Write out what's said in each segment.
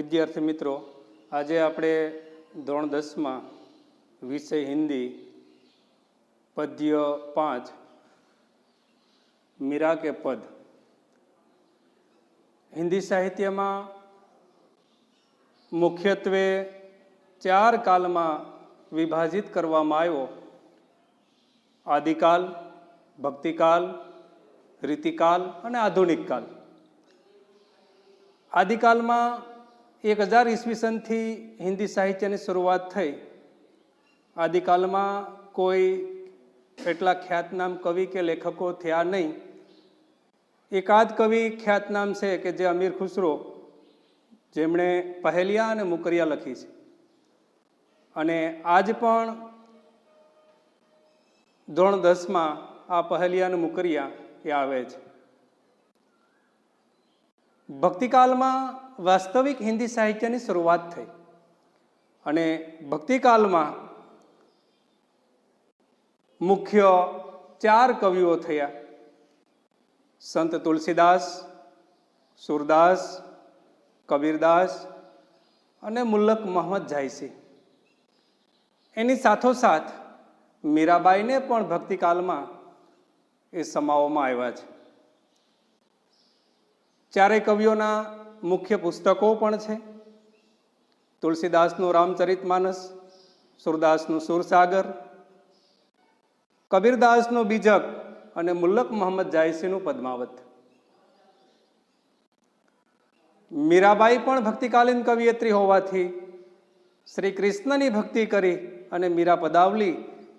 વિદ્યાર્થી મિત્રો, આજે આપણે ધોરણ 10માં વિષય હિન્દી પદ્ય 5 મીરા કે પદ. હિન્દી સાહિત્યમાં મુખ્યત્વે 4 કાલમાં વિભાજિત કરવામાં આવ્યો: આદિકાલ, ભક્તિકાલ, રીતિકાલ અને આધુનિક કાલ. આદિકાલમાં 1000 ઈસવીસનથી હિન્દી સાહિત્યની શરૂઆત થઈ. આદિકાલમાં કોઈ એટલા ખ્યાતનામ કવિ કે લેખકો થયા નહીં. એકાદ કવિ ખ્યાતનામ છે કે જે અમીર ખુસરો, જેમણે પહેલિયા અને મુકરિયા લખી છે. અને આજ પણ ધોરણ 10માં આ પહેલિયા અને મુકરિયા એ આવે છે. ભક્તિકાલમાં વાસ્તવિક હિન્દી સાહિત્યની શરૂઆત થઈ અને ભક્તિકાલમાં મુખ્ય 4 કવિઓ થયા: સંત તુલસીદાસ, સુરદાસ, કબીરદાસ અને મુલ્લક મોહમ્મદ જાયસી. એની સાથોસાથ મીરાબાઈને પણ ભક્તિકાલમાં એ સમાવવામાં આવ્યા છે. 4 કવિઓના મુખ્ય પુસ્તકો પણ છે: તુલસીદાસનું રામચરિતમાનસ, સુરદાસનું સુરસાગર, કબીરદાસનું બીજક અને મુલ્લક મોહમ્મદ જાયસીનું પદ્માવત. મીરાબાઈ પણ ભક્તિકાલીન કવિયત્રી હોવાથી શ્રી કૃષ્ણની ભક્તિ કરી અને મીરા પદાવલી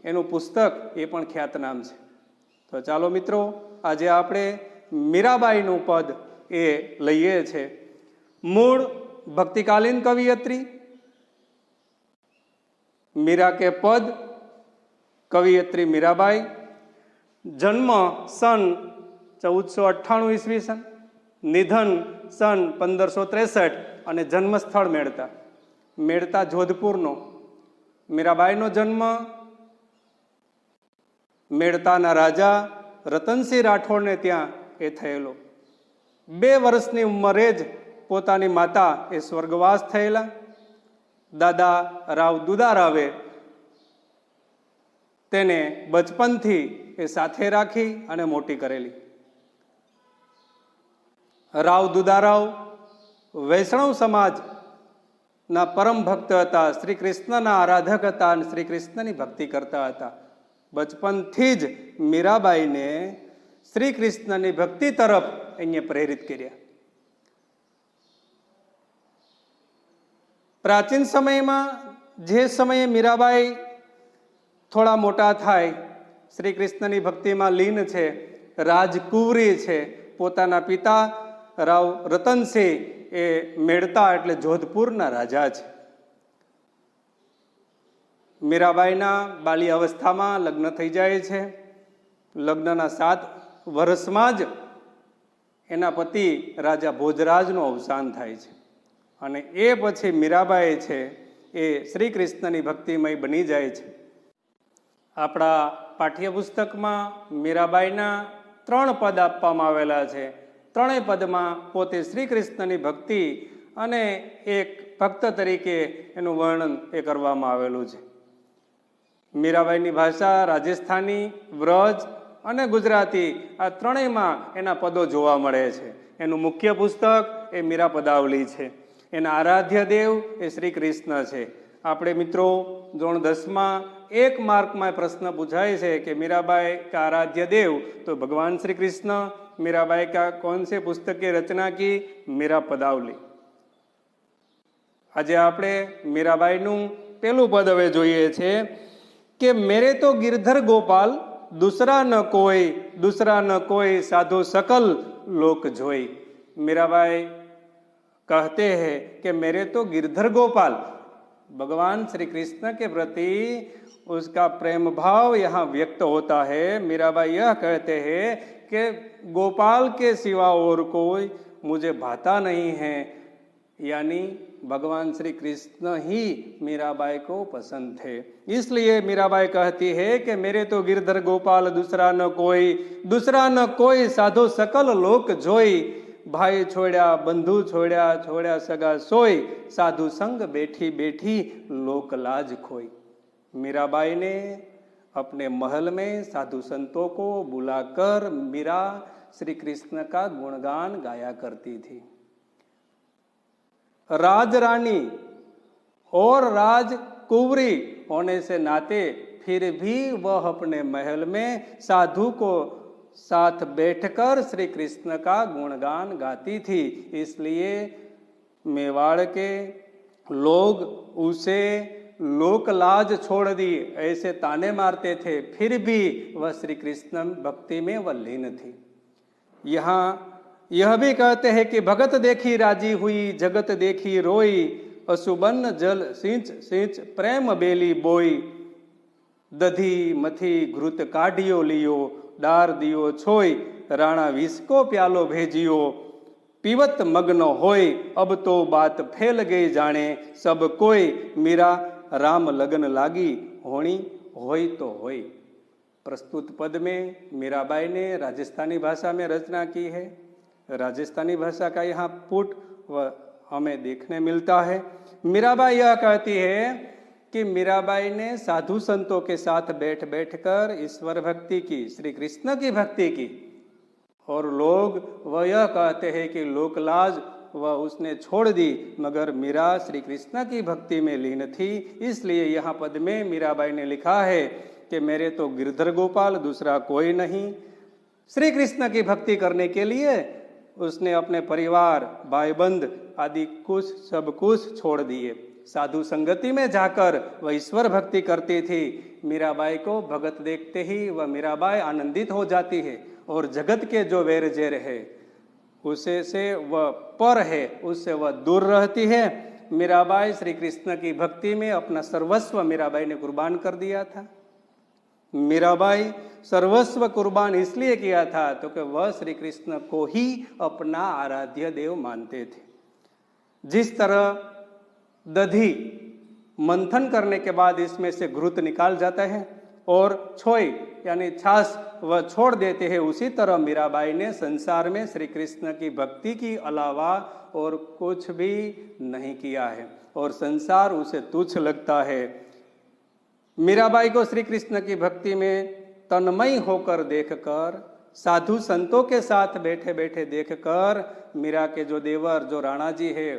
એનું પુસ્તક એ પણ ખ્યાતનામ છે. તો ચાલો મિત્રો, આજે આપણે મીરાબાઈનું પદ એ લઈએ છે. મૂળ ભક્તિકાલીન કવિયત્રી, મીરા કે પદ, કવિયત્રી મીરાબાઈ. જન્મ સન 1498 ઈસવીસન, નિધન સન 1563 અને જન્મસ્થળ મેળતા જોધપુરનો. મીરાબાઈનો જન્મ મેળતાના રાજા રતનસિંહ રાઠોડને ત્યાં એ થયેલો. 2 વર્ષની ઉંમરે જ પોતાની માતા એ સ્વર્ગવાસ થયેલા. દાદા રાવ દુદારાવે તેને બચપનથી એ સાથે રાખી અને મોટી કરેલી. રાવ દુદારાવ વૈષ્ણવ સમાજના પરમ ભક્ત હતા, શ્રી કૃષ્ણના આરાધક હતા અને શ્રી કૃષ્ણની ભક્તિ કરતા હતા. બચપનથી જ મીરાબાઈને શ્રી કૃષ્ણની ભક્તિ તરફ એને પ્રેરિત કર્યા. પ્રાચીન સમયમાં જે સમયે મીરાબાઈ થોડા મોટા થાય, શ્રી કૃષ્ણની ભક્તિમાં લીન છે, રાજકુંવરી છે. પોતાના પિતા રાવ રતનસિંહ એ મેળતા એટલે જોધપુરના રાજા છે. મીરાબાઈના બાલ્ય અવસ્થામાં લગ્ન થઈ જાય છે. લગ્નના 7 વર્ષમાં જ એના પતિ રાજા ભોજરાજનું અવસાન થાય છે. અને એ પછી મીરાબાઈ છે એ શ્રી કૃષ્ણની ભક્તિમય બની જાય છે. આપણા પાઠ્યપુસ્તકમાં મીરાબાઈના 3 પદ આપવામાં આવેલા છે. 3 પદમાં પોતે શ્રી કૃષ્ણની ભક્તિ અને એક ભક્ત તરીકે એનું વર્ણન એ કરવામાં આવેલું છે. મીરાબાઈની ભાષા રાજસ્થાની, વ્રજ અને ગુજરાતી, આ 3માં એના પદો જોવા મળે છે. એનું મુખ્ય પુસ્તક એ મીરા પદાવલી છે. એના આરાધ્ય દેવ એ શ્રી કૃષ્ણ છે. આપણે મિત્રો ધોરણ 10માં 1 માર્કમાં પ્રશ્ન પૂછાય છે કે મીરાબાઈ કા આરાધ્ય દેવ, તો ભગવાન શ્રી કૃષ્ણ. मीराबाई का कौन से पुस्तक की रचना की? मीरा पदावली. આજે આપણે મીરાબાઈનું પહેલું પદ હવે જોઈએ છે કે મેરે તો गिरधर गोपाल दूसरा न कोई साधु सकल लोक जोई. मीराबाई कहते हैं कि मेरे तो गिरधर गोपाल, भगवान श्री कृष्ण के प्रति उसका प्रेम भाव यहाँ व्यक्त होता है. मीराबाई यह कहते हैं कि गोपाल के सिवा और कोई मुझे भाता नहीं है, यानी भगवान श्री कृष्ण ही मीराबाई को पसंद थे. इसलिए मीराबाई कहती है कि मेरे तो गिरधर गोपाल दूसरा न कोई साधो सकल लोक जोई. भाई छोड़ा बंधु छोड़ा छोड़ा सगा सोई, साधु संग बैठी बैठी लोक लाज खोई। मीराबाई ने अपने महल में साधु संतों को बुलाकर मीरा श्री कृष्ण का गुणगान गाया करती थी। राजरानी और राजकुंवरी होने से नाते फिर भी वह अपने महल में साधु को साथ बैठकर श्री कृष्ण का गुणगान गाती थी। इसलिए मेवाड़ के लोग उसे लोकलाज छोड़ दी ऐसे ताने मारते थे, फिर भी वह श्री कृष्ण भक्ति में वह लीन थी। यहाँ यह भी कहते हैं कि भगत देखी राजी हुई, जगत देखी रोई, असुबन जल सिंच सिंच प्रेम बेली बोई, दधी मथी घृत काढ़ियो लियो, डार दियो छोई, राणा विस्को प्यालो भेजियो, पीवत मग्न होय, अब तो बात फैल गई जाने सब कोई, मीरा राम लगन लागी होनी होय तो होय। प्रस्तुत पद में मीराबाई ने राजस्थानी भाषा में रचना की है। राजस्थानी भाषा का यहाँ पुट वह हमें देखने मिलता है। मीराबाई यह कहती है कि मीराबाई ने साधु संतों के साथ बैठ बैठकर ईश्वर भक्ति की, श्री कृष्ण की भक्ति की, और लोग वह यह कहते हैं कि लोकलाज वह उसने छोड़ दी, मगर मीरा श्री कृष्ण की भक्ति में लीन थी। इसलिए यहाँ पद में मीराबाई ने लिखा है कि मेरे तो गिरधर गोपाल दूसरा कोई नहीं। श्री कृष्ण की भक्ति करने के लिए उसने अपने परिवार भाई बंद आदि कुछ सब कुछ छोड़ दिए, साधु संगति में जाकर वह ईश्वर भक्ति करती थी। मीराबाई को भगत देखते ही वह मीराबाई आनंदित हो जाती है और जगत के जो वैर जैर है उसे से वह पर है, उससे वह दूर रहती है। मीराबाई श्री कृष्ण की भक्ति में अपना सर्वस्व मीराबाई ने कुर्बान कर दिया था। मीराबाई सर्वस्व कुर्बान इसलिए किया था तो कि वह श्री कृष्ण को ही अपना आराध्य देव मानते थे। जिस तरह दधी मंथन करने के बाद इसमें से घृत निकाल जाता है और छोई यानी छाछ वह छोड़ देते हैं, उसी तरह मीराबाई ने संसार में श्री कृष्ण की भक्ति की अलावा और कुछ भी नहीं किया है और संसार उसे तुच्छ लगता है। मीराबाई को श्री कृष्ण की भक्ति में तन्मय होकर देखकर, साधु संतों के साथ बैठे बैठे देखकर मीरा के जो देवर जो राणा जी है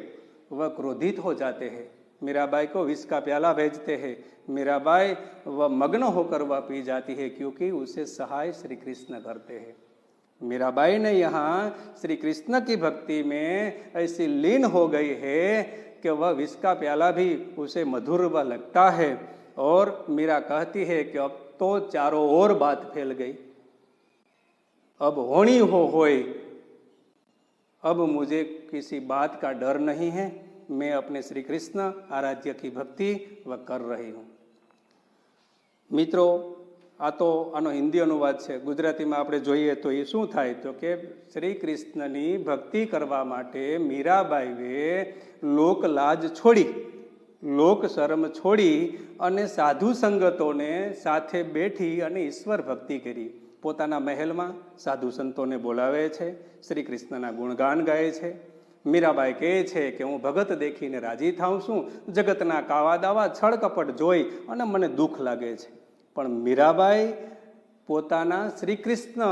वह क्रोधित हो जाते हैं, मीराबाई को विष का प्याला भेजते हैं। मीराबाई वह मग्न होकर वह पी जाती है क्योंकि उसे सहाय श्री कृष्ण करते हैं। मीराबाई ने यहाँ श्री कृष्ण की भक्ति में ऐसी लीन हो गई है कि वह विष का प्याला भी उसे मधुर वह लगता है और मीरा कहती है कि अब तो चारों ओर बात फैल गई, अब होनी होए, अब मुझे किसी बात का डर नहीं है, मैं अपने श्री कृष्ण आराध्य की भक्ति वह कर रही हूँ। મિત્રો, આ તો આનો હિન્દી અનુવાદ છે। ગુજરાતીમાં આપણે જોઈએ તો એ શું થાય તો કે શ્રી કૃષ્ણની ભક્તિ કરવા માટે મીરાબાઈએ લોક લાજ છોડી, લોક શરમ છોડી અને સાધુ સંગતોને સાથે બેઠી અને ઈશ્વર ભક્તિ કરી। પોતાના મહેલમાં સાધુ સંતોને બોલાવે છે, શ્રી કૃષ્ણના ગુણગાન ગાય છે। મીરાબાઈ કહે છે કે હું ભગત દેખીને રાજી થાઉં છું, જગતના કાવા દાવા છળ કપટ જોઈ અને મને દુઃખ લાગે છે। પણ મીરાબાઈ પોતાના શ્રી કૃષ્ણ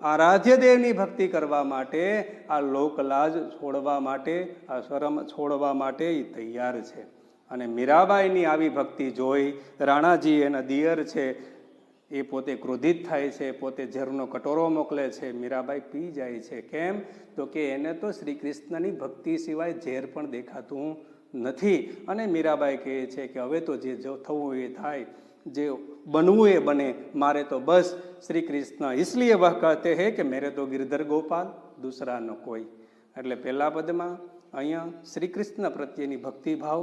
આરાધ્ય દેવની ભક્તિ કરવા માટે, આ લોકલાજ છોડવા માટે, આ શરમ છોડવા માટે એ તૈયાર છે। અને મીરાબાઈની આવી ભક્તિ જોઈ રાણાજી એના દિયર છે એ પોતે ક્રોધિત થાય છે, પોતે ઝેરનો કટોરો મોકલે છે, મીરાબાઈ પી જાય છે। કેમ તો કે એને તો શ્રી કૃષ્ણની ભક્તિ સિવાય ઝેર પણ દેખાતું નથી। અને મીરાબાઈ કહે છે કે હવે તો જે થવું એ થાય, જે बनવું એ બને, મારે તો બસ શ્રી કૃષ્ણ। इसलिए वह कहते हैं कि मेरे तो गिरधर गोपाल दूसरा न कोई। એટલે પહેલા પદમાં અહીંયા શ્રી કૃષ્ણ પ્રત્યેની ભક્તિભાવ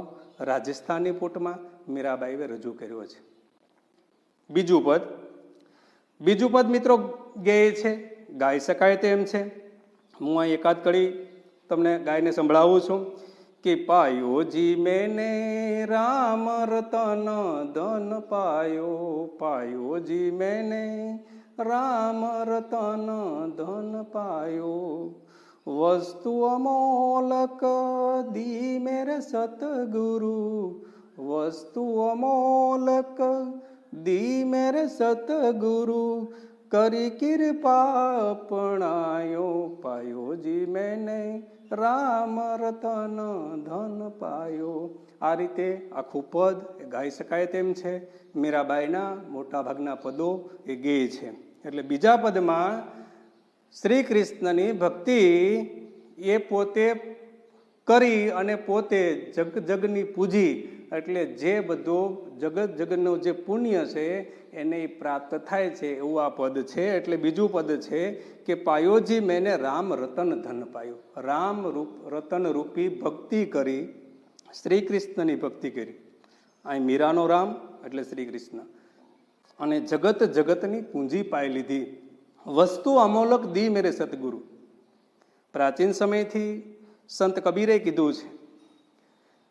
રાજસ્થાની પુટમાં મીરાબાઈએ રજૂ કર્યો છે। બીજું પદ મિત્રો ગેય છે, ગાઈ શકાય તેમ છે। હું અહીં એકાદ કડી તમને ગાયને સંભળાવું છું कि पायो जी मैंने राम रतन धन पायो, पायो जी मैंने राम रतन धन पायो, વસ્તુ અમોલક દી મેરે સતગુરુ, વસ્તુ અમોલક દી મેરે સતગુરુ, કરી કૃપા અપણાયો, પાયો જી મેને રામ રતન ધન પાયો. આ રીતે આખું પદ એ ગાઈ શકાય તેમ છે. મીરાબાઈના મોટા ભાગના પદો એ ગેય છે. એટલે બીજા પદમાં શ્રી કૃષ્ણની ભક્તિ એ પોતે કરી અને પોતે જગ જગની પૂજી, એટલે જે બધો જગત જગતનું જે પુણ્ય છે એને પ્રાપ્ત થાય છે એવું આ પદ છે. એટલે બીજું પદ છે કે પાયોજી મેને રામ રતન ધન પાયો. રામ રતન રૂપી ભક્તિ કરી, શ્રી કૃષ્ણની ભક્તિ કરી. અહીં મીરાનો રામ એટલે શ્રી કૃષ્ણ, અને જગત જગતની પૂંજી પાઈ લીધી. વસ્તુ અમોલક દી મેરે સતગુરુ. પ્રાચીન સમયથી સંત કબીરે કીધું છે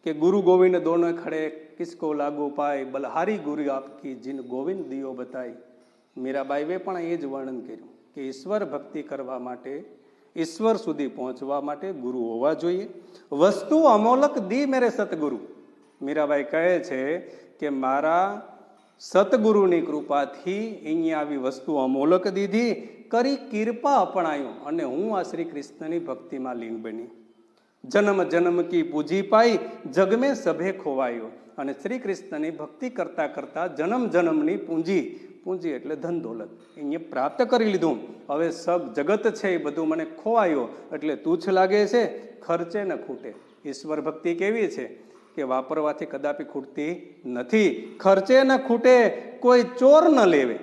કે ગુરુ ગોવિંદ દોનો ખડે કિસકો લાગુ પાય, બલહારી ગુરુ આપકી જીન ગોવિંદ દિયો બતાય. મીરાબાઈએ પણ એ જ વર્ણન કર્યું કે ઈશ્વર ભક્તિ કરવા માટે, ઈશ્વર સુધી પહોંચવા માટે ગુરુ હોવા જોઈએ. વસ્તુ અમોલક દી મેરે સતગુરુ. મીરાબાઈ કહે છે કે મારા સતગુરુની કૃપાથી અહીંયા આવી વસ્તુ અમોલક દીધી, કરી કૃપા અપણાયું, અને હું આ શ્રી કૃષ્ણની ભક્તિમાં લીન બની. જન્મ જન્મ કી પૂજી પાઈ, જગ મેં સભે ખોવાયો. અને શ્રી કૃષ્ણની ભક્તિ કરતા કરતા જન્મ જન્મની પૂંજી, પૂંજી એટલે ધન દોલત, અહીંયા પ્રાપ્ત કરી લીધું. હવે સબ જગત છે એ બધું મને ખોવાયો, એટલે તુચ્છ લાગે છે, ખર્ચે ન ખૂટે. ઈશ્વર ભક્તિ કેવી છે કે વાપરવાથી કદાપી ખૂટતી નથી. ખર્ચે ન ખૂટે, કોઈ ચોર ન લેવે.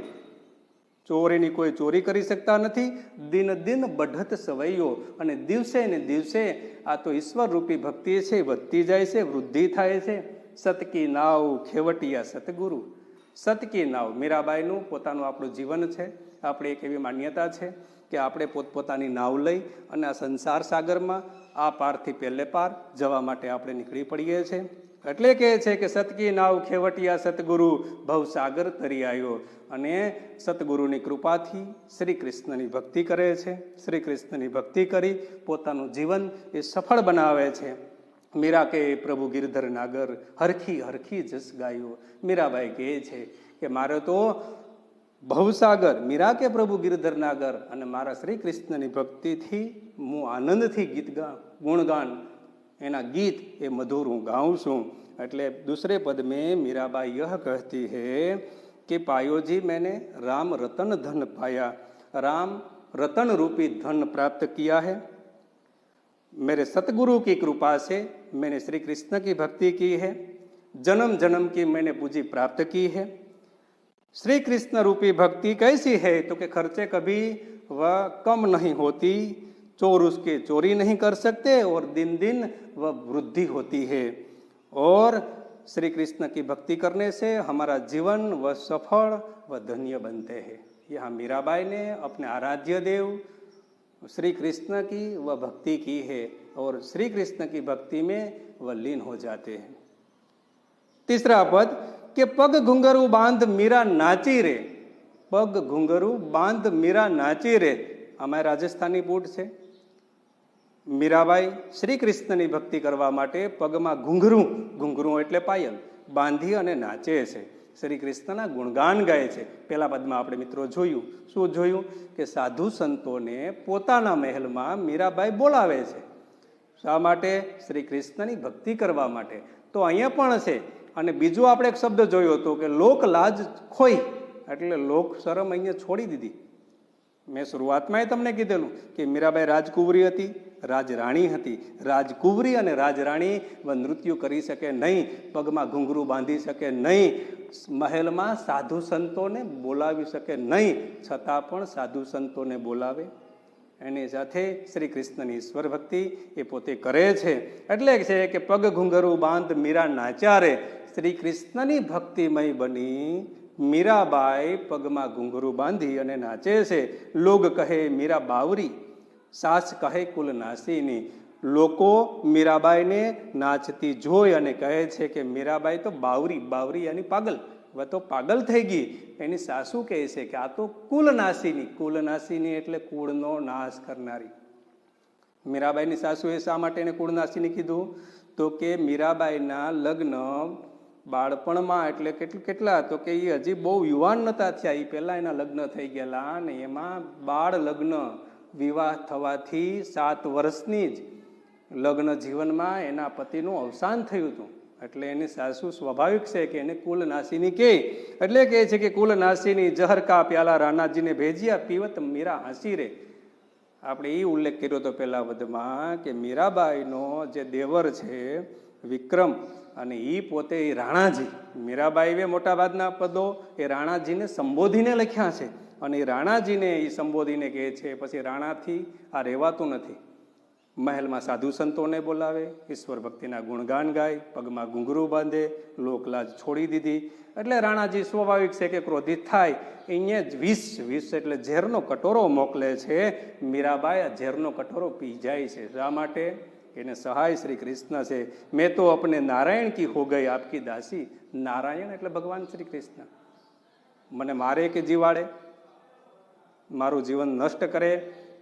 ચોરીની કોઈ ચોરી કરી શકતા નથી. દિન દિન બઢત સવૈયો. અને દિવસે ને દિવસે આ તો ઈશ્વર રૂપી ભક્તિ છે, વધતી જાય છે, વૃદ્ધિ થાય છે. સતકી નાવ ખેવટિયા સતગુરુ. સતકી નાવ મીરાબાઈનું પોતાનું આપણું જીવન છે. આપણે એક એવી માન્યતા છે કે આપણે પોતપોતાની નાવ લઈ અને આ સંસાર સાગરમાં આ પારથી પહેલે પાર જવા માટે આપણે નીકળી પડીએ છીએ. એટલે કહે છે કે સતકી નાવ ખેવટિયા સતગુરુ, ભવસાગર તરી આવ્યો. અને સતગુરુની કૃપાથી શ્રી કૃષ્ણની ભક્તિ કરે છે. શ્રી કૃષ્ણની ભક્તિ કરી પોતાનું જીવન એ સફળ બનાવે છે. મીરા કે પ્રભુ ગિરધર નાગર, હરખી હરખી જસ ગાયો. મીરાબાઈ કહે છે કે મારે તો ભવસાગર, મીરા કે પ્રભુ ગિરધર નાગર, અને મારા શ્રી કૃષ્ણની ભક્તિથી હું આનંદથી ગીત ગુણગાન, એના ગીત એ મધુર હું ગાઉં છું. એટલે દૂસરે પદ મેં મીરાબાઈ यह कहती है कि पायोजी मैंने राम रतन धन पाया, राम रतन रूपी धन प्राप्त किया है. मेरे सतगुरु की कृपा से मैंने श्री कृष्ण की भक्ति की है. जन्म जन्म की मैंने पूंजी प्राप्त की है. श्री कृष्ण रूपी भक्ति कैसी है तो कि खर्चे कभी वह कम नहीं होती, चोर उसके चोरी नहीं कर सकते, और दिन दिन वह वृद्धि होती है. और श्री कृष्ण की भक्ति करने से हमारा जीवन वह सफल व धन्य बनते हैं. यहाँ मीराबाई ने अपने आराध्य देव श्री कृष्ण की वह भक्ति की है, और श्री कृष्ण की भक्ति में वह लीन हो जाते हैं. तीसरा पद કે પગ ઘુંઘરું બાંધ મીરા નાચી રે. પગ ઘુંઘરું બાંધ મીરા નાચી રે. અમારે રાજસ્થાની બૂટ છે. મીરાબાઈ શ્રી કૃષ્ણની ભક્તિ કરવા માટે પગમાં ઘુંઘરું, ઘુંઘરું એટલે પાયલ, બાંધી અને નાચે છે. શ્રી કૃષ્ણના ગુણગાન ગાય છે. પહેલા પદમાં આપણે મિત્રો જોયું. શું જોયું? કે સાધુ સંતોને પોતાના મહેલમાં મીરાબાઈ બોલાવે છે. શા માટે? શ્રી કૃષ્ણની ભક્તિ કરવા માટે. તો અહીંયા પણ છે. અને બીજું આપણે એક શબ્દ જોયો હતો કે લોક લાજ ખોઈ, એટલે લોક શરમ અહીંયા છોડી દીધી. મેં શરૂઆતમાં તમને કીધેલું કે મીરાબાઈ રાજકુંવરી હતી, રાજરાણી હતી. રાજકુંવરી અને રાજરાણી નૃત્ય કરી શકે નહીં, પગમાં ઘૂંઘરું બાંધી શકે નહીં, મહેલમાં સાધુ સંતોને બોલાવી શકે નહીં, છતાં પણ સાધુ સંતોને બોલાવે. એની સાથે શ્રી કૃષ્ણની ઈશ્વર ભક્તિ એ પોતે કરે છે. એટલે છે કે પગ ઘૂંઘરું બાંધ મીરા નાચ્યા રે. શ્રી કૃષ્ણની ભક્તિમય બની મીરાબાઈ પગમાં ઘૂંઘરું બાંધી અને નાચે છે. લોગ કહે મીરા બાવરી, સાસ કહે કુલ નાસીની. લોકો મીરાબાઈને નાચતી જોઈ અને કહે છે કે મીરાબાઈ તો બાવરી, બાવરી યાની પાગલ, હવે તો પાગલ થઈ ગઈ. એની સાસુ કહે છે કે આ તો કુલ નાસીની. કુલ નાસીની એટલે કુળનો નાશ કરનારી. મીરાબાઈની સાસુએ શા માટે એને કુળનાશીની કીધું? તો કે મીરાબાઈના લગ્ન બાળપણમાં, એટલે કેટલા તો કે એ હજી બહુ યુવાન નહોતા થયા, એ પહેલાં એના લગ્ન થઈ ગયેલા, અને એમાં બાળ લગ્ન, વિવાહ થવાથી 7 વર્ષની જ લગ્ન જીવનમાં એના પતિનું અવસાન થયું હતું. એટલે એની સાસુ સ્વાભાવિક છે કે એને કુલનાશીની કહે. એટલે કહે છે કે કુલનાશીની જહર કા પ્યાલા રાણાજીને ભેજિયા, પીવત મીરા હસી રે. આપણે એ ઉલ્લેખ કર્યો હતો પહેલા વધમાં કે મીરાબાઈનો જે દેવર છે વિક્રમ, અને એ પોતે એ રાણાજી, મીરાબાઈએ મોટાભાગના પદો એ રાણાજીને સંબોધીને લખ્યા છે, અને એ રાણાજીને એ સંબોધીને કહે છે. પછી રાણાથી આ રહેવાતું નથી. મહેલમાં સાધુ સંતોને બોલાવે, ઈશ્વર ભક્તિના ગુણગાન ગાય, પગમાં ઘૂંઘરું બાંધે, લોકલાજ છોડી દીધી. એટલે રાણાજી સ્વાભાવિક છે કે ક્રોધિત થાય. અહીંયા જ વિષ એટલે ઝેરનો કટોરો મોકલે છે. મીરાબાઈ આ ઝેરનો કટોરો પી જાય છે. શા માટે? એને સહાય શ્રી કૃષ્ણ છે. મેં તો અપને નારાયણ કી હો ગઈ આપકી દાસી. નારાયણ એટલે ભગવાન શ્રી કૃષ્ણ. મને મારે કે જીવાડે, મારું જીવન નષ્ટ કરે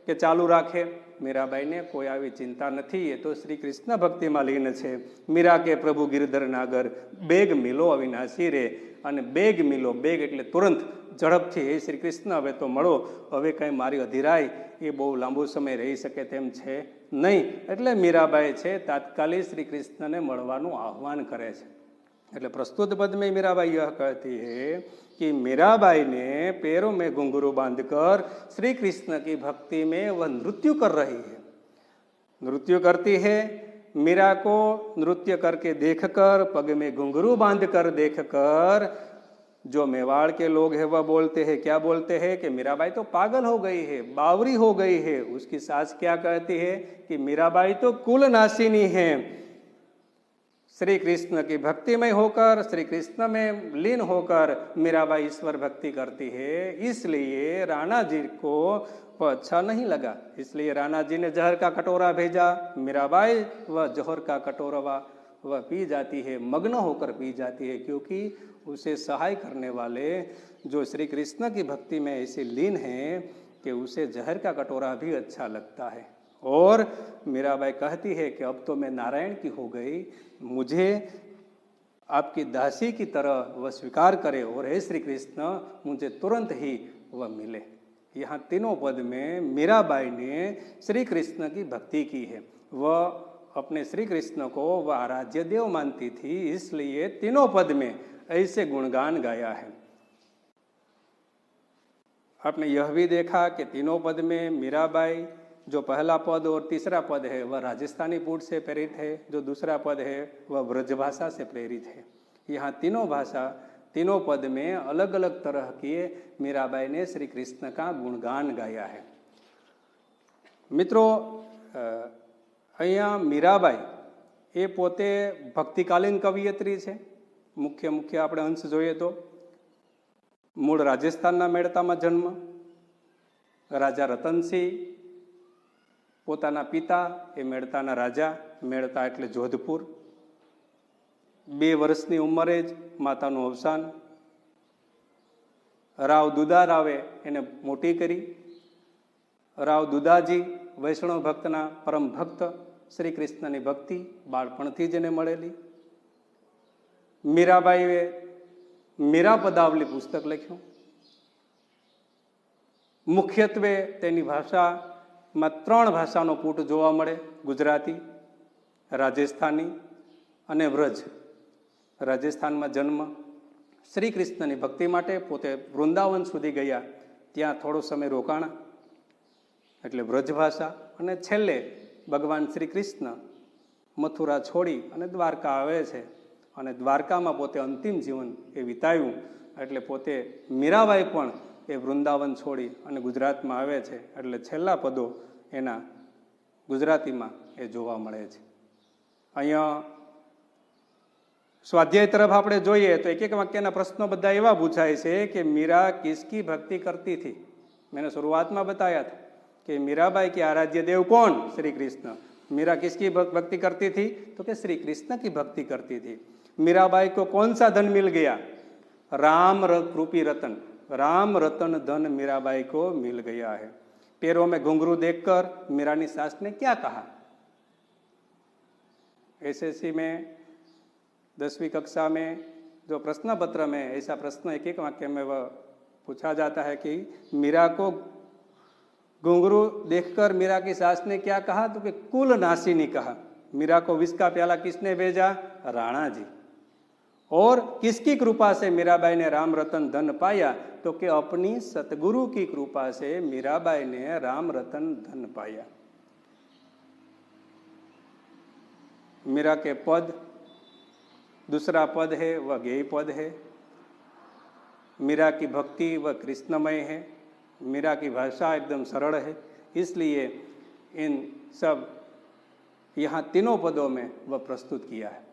કે ચાલુ રાખે, મીરાબાઈને કોઈ આવી ચિંતા નથી. એ તો શ્રી કૃષ્ણ ભક્તિમાં લીન છે. મીરા કે પ્રભુ ગિરધર નાગર, બેગ મિલો અવિનાશી રે. અને બેગ મિલો, બેગ એટલે તુરંત, ઝડપથી, હે શ્રી કૃષ્ણ હવે તો મળો, હવે કંઈ મારી અધિરાય એ બહુ લાંબો સમય રહી શકે તેમ છે નહીં. એટલે મીરાબાઈ છે તાત્કાલિક શ્રી કૃષ્ણને મળવાનું આહ્વાન કરે છે. એટલે પ્રસ્તુત પદ में मीराबाई यह कहती है कि मीराबाई ने पैरों में घुंघरू बांधकर श्री कृष्ण की भक्ति में वह नृत्य कर रही है. नृत्य करती है. मीरा को नृत्य करके देखकर, पग में घुंघरू बांधकर देखकर जो मेवाड़ के लोग हैं वह बोलते हैं, क्या बोलते हैं कि मीराबाई तो पागल हो गई है, बावरी हो गई है. उसकी सास क्या कहती है कि मीराबाई तो कुलनाशिनी है. श्री कृष्ण की भक्ति में होकर, श्री कृष्ण में लीन होकर मीराबाई ईश्वर भक्ति करती है. इसलिए राणा जी को अच्छा नहीं लगा, इसलिए राणा जी ने जहर का कटोरा भेजा. मीराबाई वह जहर का कटोरा वह पी जाती है, मग्न होकर पी जाती है, क्योंकि उसे सहाय करने वाले जो श्री कृष्ण की भक्ति में ऐसे लीन हैं कि उसे जहर का कटोरा भी अच्छा लगता है. और मीराबाई कहती है कि अब तो मैं नारायण की हो गई, मुझे आपकी दासी की तरह वह स्वीकार करे, और हे श्री कृष्ण मुझे तुरंत ही वह मिले. यहाँ तीनों पद में मीराबाई ने श्री कृष्ण की भक्ति की है. वह अपने श्री कृष्ण को वह आराध्य देव मानती थी, इसलिए तीनों पद में ऐसे गुणगान गाया है. आपने यह भी देखा कि तीनों पद में मीराबाई, जो पहला पद और तीसरा पद है वह राजस्थानी पुट से प्रेरित है, जो दूसरा पद है वह ब्रजभाषा से प्रेरित है. यहाँ तीनों भाषा, तीनों पद में अलग अलग तरह की मीराबाई ने श्री कृष्ण का गुणगान गाया है. मित्रों, અહીંયા મીરાબાઈ એ પોતે ભક્તિકાલીન કવિયત્રી છે. મુખ્ય આપણે અંશ જોઈએ તો મૂળ રાજસ્થાનના મેળતામાં જન્મ. રાજા રતનસિંહ પોતાના પિતા એ મેળતાના રાજા, મેળતા એટલે જોધપુર. 2 વર્ષની ઉંમરે જ માતાનું અવસાન. રાવ દુદારાવે એને મોટી કરી. રાવ દુદાજી વૈષ્ણવ ભક્તના પરમ ભક્ત, શ્રી કૃષ્ણની ભક્તિ બાળપણથી જ એને મળેલી. મીરાબાઈએ મીરા પદાવલી પુસ્તક લખ્યું. મુખ્યત્વે તેની ભાષામાં 3 ભાષાનો પૂટ જોવા મળે, ગુજરાતી, રાજસ્થાની અને વ્રજ. રાજસ્થાનમાં જન્મ. શ્રી કૃષ્ણની ભક્તિ માટે પોતે વૃંદાવન સુધી ગયા, ત્યાં થોડો સમય રોકાણા, એટલે વ્રજ ભાષા. અને છેલ્લે ભગવાન શ્રી કૃષ્ણ મથુરા છોડી અને દ્વારકા આવે છે, અને દ્વારકામાં પોતે અંતિમ જીવન એ વિતાવ્યું. એટલે પોતે મીરાબાઈ પણ એ વૃંદાવન છોડી અને ગુજરાતમાં આવે છે, એટલે છેલ્લા પદો એના ગુજરાતીમાં એ જોવા મળે છે. અહીંયા સ્વાધ્યાય તરફ આપણે જોઈએ તો એક વાક્યના પ્રશ્નો બધા એવા પૂછાય છે કે मीरा किसकी भक्ति करती थी. मैंने शुरुआत में बताया था कि मीराबाई के आराध्य देव कौन? श्री कृष्ण. मीरा किसकी भक्ति करती थी? तो कि श्री कृष्ण की भक्ति करती थी. मीराबाई को कौन सा धन मिल गया? राम रूपी रतन, राम रतन धन मीराबाई को मिल गया है. पैरों में घुंघरू देखकर मीरानी सास ने क्या कहा? एसएससी में 10वीं कक्षा में जो प्रश्न पत्र में ऐसा प्रश्न एक एक वाक्य में वह पूछा जाता है कि मीरा को घुंघरू देखकर मीरा की सास ने क्या कहा, तो कि कुल नासिनी कहा। मीरा को विष का प्याला किसने भेजा? राणा जी। और किसकी कृपा से मीराबाई ने राम रतन धन पाया? तो कि अपनी सतगुरु की कृपा से मीराबाई ने राम रतन धन पाया। मीरा के पद, दूसरा पद है वह गेय पद है। मीरा की भक्ति वह कृष्णमय है। मीरा की भाषा एकदम सरल है, इसलिए इन सब यहाँ तीनों पदों में वह प्रस्तुत किया है।